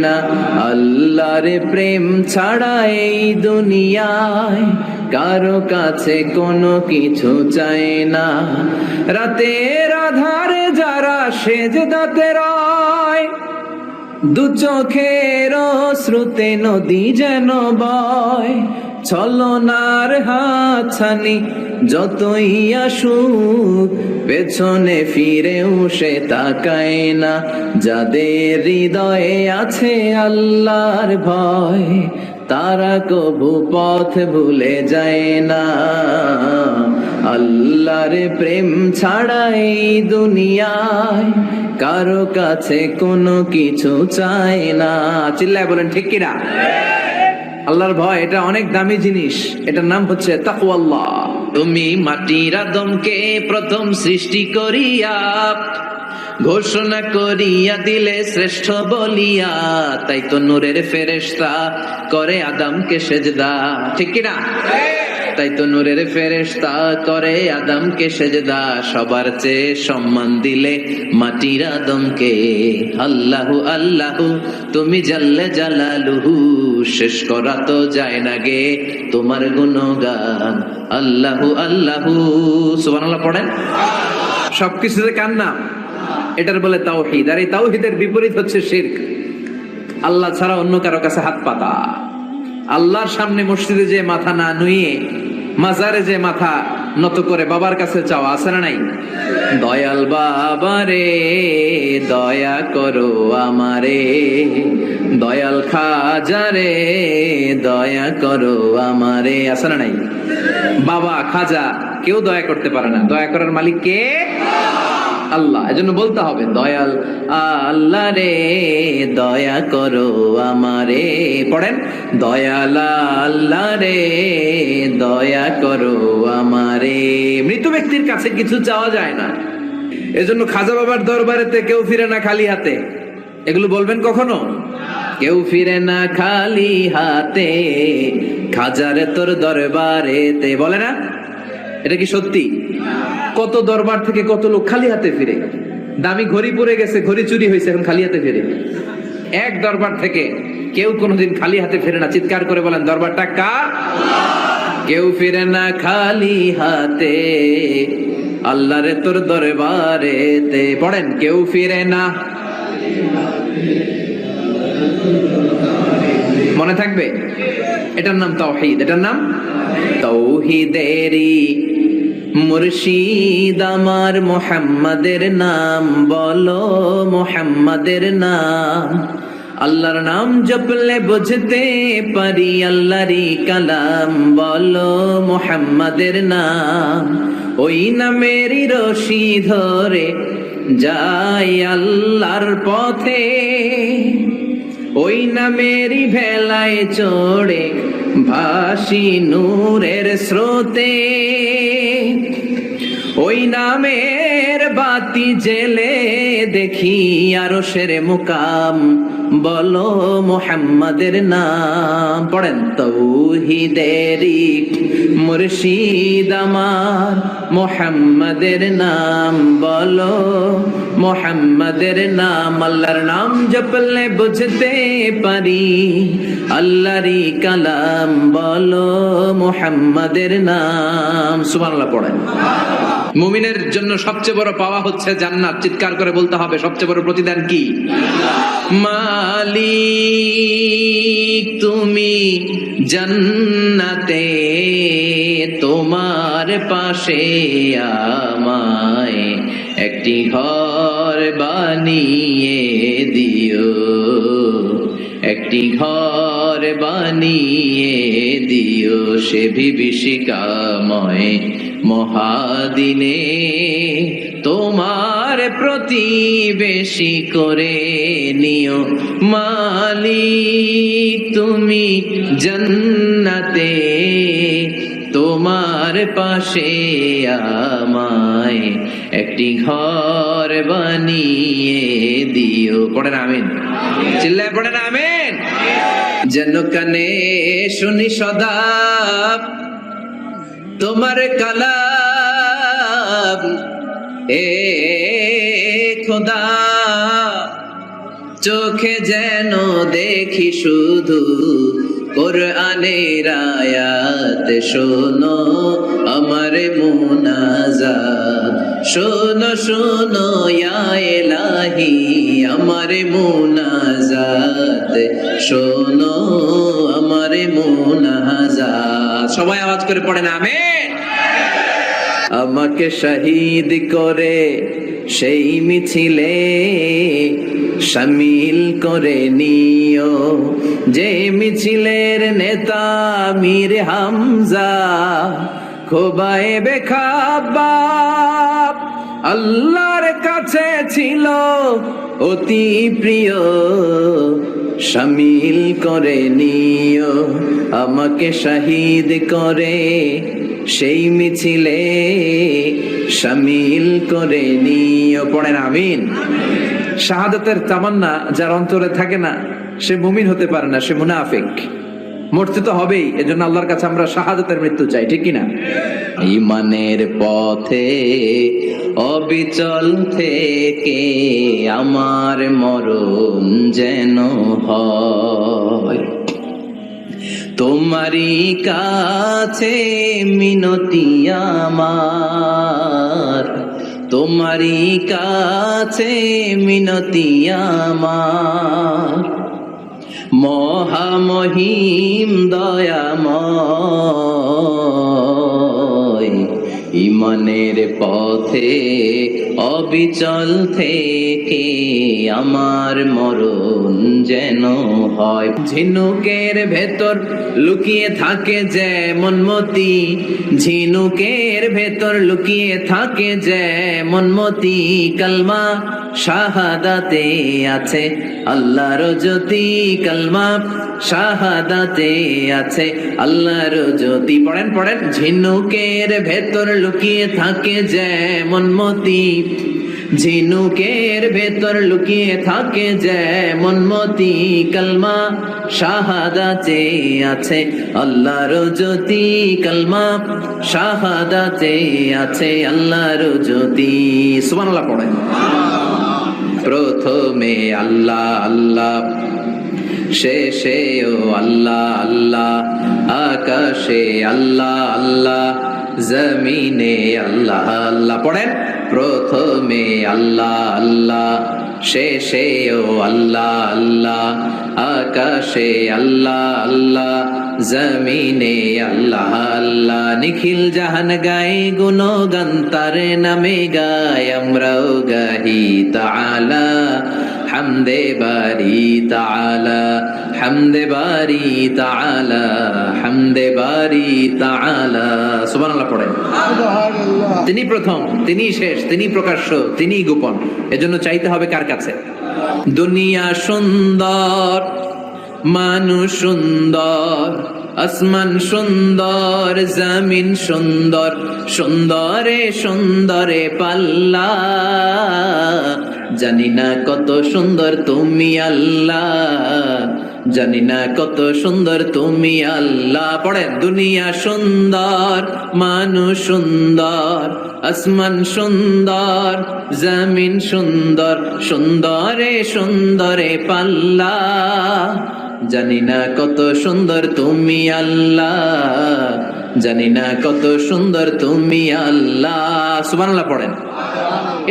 না। আল্লাহর প্রেম ছাড়া এই দুনিয়ায় কারো কাছে কোনো কিছু চাই না। রাতের আধারে যারা সেজদাতে রয়, দু চোখের শ্রুতে নদী যেন বয়। ছলনার হাতছানি যতই আসুক, পেছনে ফিরেও সে তাকায় না। যাদের হৃদয়ে আছে আল্লাহর ভয়, তারা কবু পথ ভুলে যায় না। আল্লাহর প্রেম ছাড়া এই দুনিয়ায় কারো কাছে কোনো কিছু চায় না। চিল্লায় বলেন ঠিক কিনা? আল্লাহর ভয় এটা অনেক দামি জিনিস, এটার নাম হচ্ছে তাকওয়াল্লাহ। তুমি মাটির আদমকে প্রথম সৃষ্টি করিয়া ঘোষণা করিয়া দিলে শ্রেষ্ঠ বলিয়া, তাই তো নূরের ফেরেশতা করে আদমকে সেজদা। ঠিক কিনা? তাই তো নূরের ফেরেশতা করে আদমকে সেজদা। সবার চেয়ে সম্মান দিলে মাটির আদমকে। আল্লাহু আল্লাহু তুমি জাল্লে জালালুহু, শেষ করা তো যায় না গে তোমার গুণগান। আল্লাহু আল্লাহু, সুবহানাল্লাহ পড়েন। সবকিছুতে কার নাম? এটার বলে তাওহীদ। আর এই তাওহীদের বিপরীত হচ্ছে শিরক। আল্লাহ ছাড়া অন্য কারো কাছে হাত পাতা। আল্লাহর সামনে মসজিদে যে মাথা না নুয়ে মাজারে যে মাথা নত করে বাবার কাছে চাওয়া, আছে না নাই? দয়াল বাবা রে দয়া করো আমারে, দয়াল খাজা রে দয়া করো আমারে, আছে না নাই? বাবা খাজা কেউ দয়া করতে পারে না, দয়া করার মালিক কে? আল্লাহ। এজন্য বলতে হবে দয়াল আল্লাহ রে দয়া করো আমারে। পড়েন, দয়াল আল্লাহ রে দয়া করো আমারে। মৃত ব্যক্তির কাছে কিছু চাওয়া যায় না, এজন্য খাজা বাবার দরবারেতে কেউ ফিরে না খালি হাতে। এগুলো বলবেন কখনো? কেউ ফিরে না খালি হাতে, খাজারে তোর দরবারেতে, বলে না? এটা কি সত্যি? কত দরবার থেকে কত লোক খালি হাতে ফিরে। দামি ঘড়ি পরে গেছে, ঘড়ি চুরি হয়েছে, এখন খালি হাতে ফিরে। এক দরবার থেকে কেউ কোনোদিন খালি হাতে ফিরে না। চিৎকার করে বলেন দরবারটা কার? কেউ ফিরে না খালি হাতে, আল্লাহরে তোর দরবারেতে। পড়েন, কেউ ফিরে না। মনে থাকবে? এটার নাম তাওহীদ, এটার নাম তাওহীদেরই মুর্শিদ আমার মুহাম্মাদের নাম বলো, মুহাম্মাদের নাম। আল্লাহর নাম জপলে বুঝতে পারি আল্লাহরই কালাম, বলো মুহাম্মাদের নাম। ওই নামেরই রশি ধরে যাই আল্লাহর পথে, ওই নামেরই ভেলায় চড়ে ভাসি নূরের স্রোতে। ওই নামের বাতি জেলে দেখি আরশের মুকাম, বলো মুহাম্মাদের নাম। পড়েন, তাওহীদেরই মুর্শিদ আমার মুহাম্মাদের নাম বলো, মুহাম্মাদের নাম। আল্লাহর নাম জপলে বুঝতে পারি আল্লাহরই কালাম, বলো মুহাম্মাদের নাম। সুবহানাল্লাহ পড়েন। মুমিনের জন্য সবচেয়ে বড় পাওয়া হচ্ছে জান্নাত। চিৎকার করে বলতে হবে সবচেয়ে বড় প্রতিদান কি? মালিক তুমি জান্নাতে, তোমার পাশে আমায় একটি ঘর বানিয়ে দিও, একটি ঘর বানিয়ে দিও সে বিভীষিকাময় মহাদিনে, তোমার প্রতিবেশী করে নিও। মালিক তুমি জান্নাতে, তোমার পাশে আমায় একটি ঘর বানিয়ে দিও। পড়েন আমিন। চিল্লায় পড়েন আমিন। যেন কানে শুনি সদা তোমার কালাম, এ খোদা চোখে যেন দেখি শুধু কোরআনের আয়াত, শোনো আমার মুনাজাত, শোনো শোনো ইয়া ইলাহি আমার মুনাজাত, শোনো আমার মুনাজাত। সবাই আওয়াজ করে পড়েন আমিন। আমাকে শহীদ করে সেই মিছিলে শামিল করে নিও, যে মিছিলের নেতা মীর হামজা খোবায়েবে খাব্বাব আল্লাহর কাছে ছিল অতি প্রিয়, শামিল করে নিও আমাকে শহীদ করে সেই মিছিলে শামিল করে নিও। পড়েন আমিন। শাহাদাতের তামান্না যার অন্তরে থাকে না সে মুমিন হতে পারে না, সে মুনাফিক। মরতে তো হবেই, এজন্য আল্লাহর কাছে আমরা শাহাদাতের মৃত্যু চাই, ঠিক কিনা? ঈমানের পথে অবিচল থেকে আমার মরণ যেন হয়, তোমারই কাছে মিনতি আমার, তোমারই কাছে মিনতি আমার, মহামহিম দয়াময় ঈমানের পথে অবিচল থেকে আমার মরণ যেন হয়। ঝিনুকের ভেতর লুকিয়ে থাকে যেমন মতি, ঝিনুকের ভেতর লুকিয়ে থাকে যেমন মতি, কালমা শাহাদাতে আছে আল্লাহর জ্যোতি, কালমা শাহাদাতে আছে আল্লাহর জ্যোতি। পড়েন পড়েন। ঝিনুকের ভেতর লুকিয়ে থাকে যেমন মতি, ঝিনুকের ভেতর লুকিয়ে থাকে যেমন মতি, কালমা শাহাদাতে আছে আল্লাহর জ্যোতি, কালমা শাহাদাতে আছে আল্লাহর জ্যোতি। সুবহানাল্লাহ পড়েন। প্রথমে আল্লাহ আল্লাহ, শেষেও আল্লাহ আল্লাহ, আকাশে আল্লাহ আল্লাহ, জমিনে আল্লাহ আল্লাহ। পড়েন। প্রথমে আল্লাহ আল্লাহ, শেষেও আল্লাহ আল্লাহ, আকাশে আল্লাহ আল্লাহ, জমিনে আল্লাহ আল্লাহ। নিখিল জাহান গায়ে গুণগান তার নামে গায়, আমরাও গাহি তাআলা হামদে বারি তাআলা, হামদে বারি তাআলা, হামদে বারি তাআলা। সুবহানাল্লাহ পড়েন। তিনি প্রথম, তিনি শেষ, তিনি প্রকাশ্য, তিনি গোপন। এজন্য চাইতে হবে কার কাছে? দুনিয়া সুন্দর, মানুষ সুন্দর, আসমান সুন্দর, জমিন সুন্দর, সুন্দরে সুন্দরে পাল্লা, জানি না কত সুন্দর তুমি আল্লাহ, জানি না কত সুন্দর তুমি আল্লাহ। পড়েন। দুনিয়া সুন্দর, মানুষ সুন্দর, আসমান সুন্দর, জমিন সুন্দর, সুন্দরে সুন্দরে পাল্লা, জানি না কত সুন্দর তুমি আল্লাহ, জানি না কত সুন্দর তুমি আল্লাহ। সুবহানাল্লাহ পড়েন।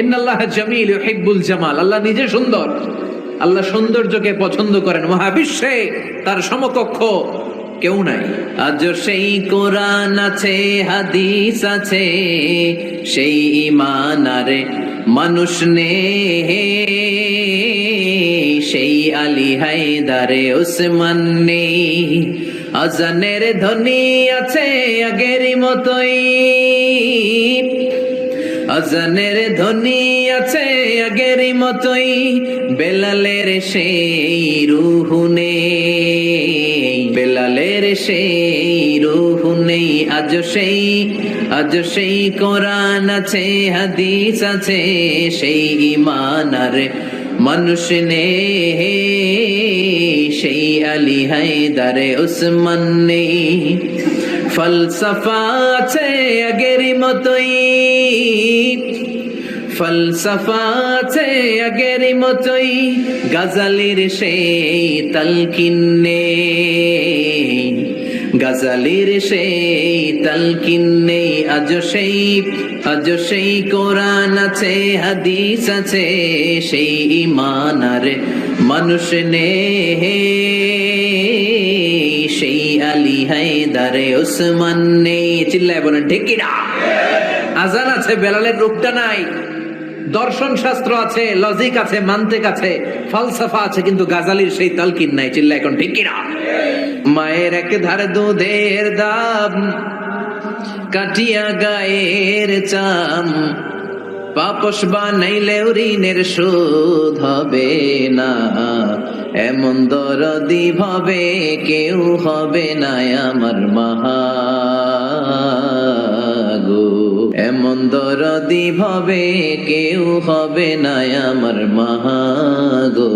ইন্নাল্লাহা জামিল ইউহিব্বুল জামাল। আল্লাহ নিজে সুন্দর, আল্লাহ সৌন্দর্যকে পছন্দ করেন। মহাবিশ্বে তার সমকক্ষ কেউ নাই। আজ সেই কোরআন আছে, হাদিস আছে, সেই ঈমান আরে মানুষ নে, সেই আলী হায়দারে উসমান নেই। আজানের ধ্বনি আছে আগেরই মতোই, আজানের ধ্বনি আছে আগেরই মতোই, বেলালের সেই রূহ নেই, বেলালের সেই রূহ নেই। আজ সেই কোরআন আছে, হাদিস আছে, সেই ঈমান আর মানুষ নেই, সেই আলী হায়দারে উসমান নেই। ফলসফা আছে আগেরই মতোই, ফলসফা আছে আগের মতোই, গাজালির সেই তালকিন নেই, গাজালির সেই তালকিন নেই। আজ সেই কোরআন আছে, হাদিস আছে, সেই ঈমান আর মানুষ নেই, সেই আলী হায়দারে ওসমান নেই। চিল্লায় বলেন ঠিক কিনা? আজান আছে, বেলালের রূপটা নাই। দর্শন শাস্ত্র আছে, লজিক আছে, মান্তিক আছে, ফলসফা আছে, কিন্তু গাজালির সেই তালকিন নাই। চিল্লা এখন ঠিক কিনা? মায়ের এক ধার দুধের দাম, কাটিয়া গায়ের চাম, পাপস বানাইলেও ঋণের শোধ হবে না, এমন দরদি ভাবে কেউ হবে না আমার মাগো, এমন দরদি ভাবে কেউ হবে না আমার মাগো।